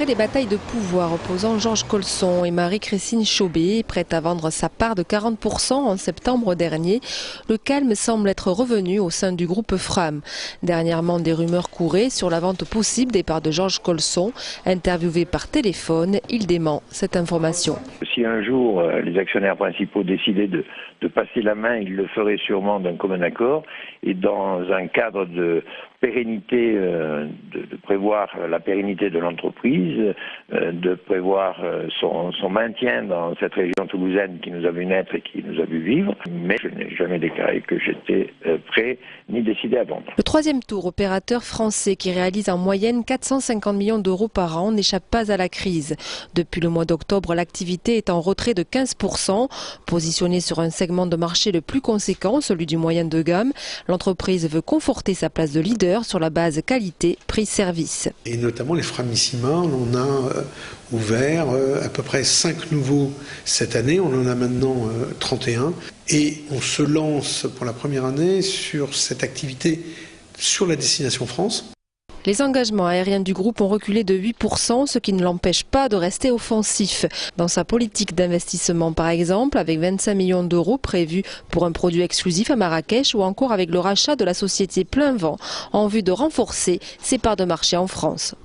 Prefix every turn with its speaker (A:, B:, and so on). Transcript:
A: Après les batailles de pouvoir opposant Georges Colson et Marie-Christine Chaubet, prête à vendre sa part de 40% en septembre dernier, le calme semble être revenu au sein du groupe Fram. Dernièrement, des rumeurs couraient sur la vente possible des parts de Georges Colson. Interviewé par téléphone, il dément cette information.
B: Si un jour les actionnaires principaux décidaient de passer la main, ils le feraient sûrement d'un commun accord et dans un cadre de pérennité, de prévoir la pérennité de l'entreprise, de prévoir son maintien dans cette région toulousaine qui nous a vu naître et qui nous a vu vivre. Mais je n'ai jamais déclaré que j'étais prêt ni décidé à vendre.
A: Le troisième tour, opérateur français qui réalise en moyenne 450 millions d'euros par an, n'échappe pas à la crise. Depuis le mois d'octobre, l'activité est en retrait de 15%. Positionnée sur un segment de marché le plus conséquent, celui du moyen de gamme, l'entreprise veut conforter sa place de leader sur la base qualité, prix-service.
C: Et notamment les Framissima, on a ouvert à peu près 5 nouveaux cette année, on en a maintenant 31 et on se lance pour la première année sur cette activité sur la destination France.
A: Les engagements aériens du groupe ont reculé de 8%, ce qui ne l'empêche pas de rester offensif. Dans sa politique d'investissement par exemple, avec 25 millions d'euros prévus pour un produit exclusif à Marrakech ou encore avec le rachat de la société Plein Vent en vue de renforcer ses parts de marché en France.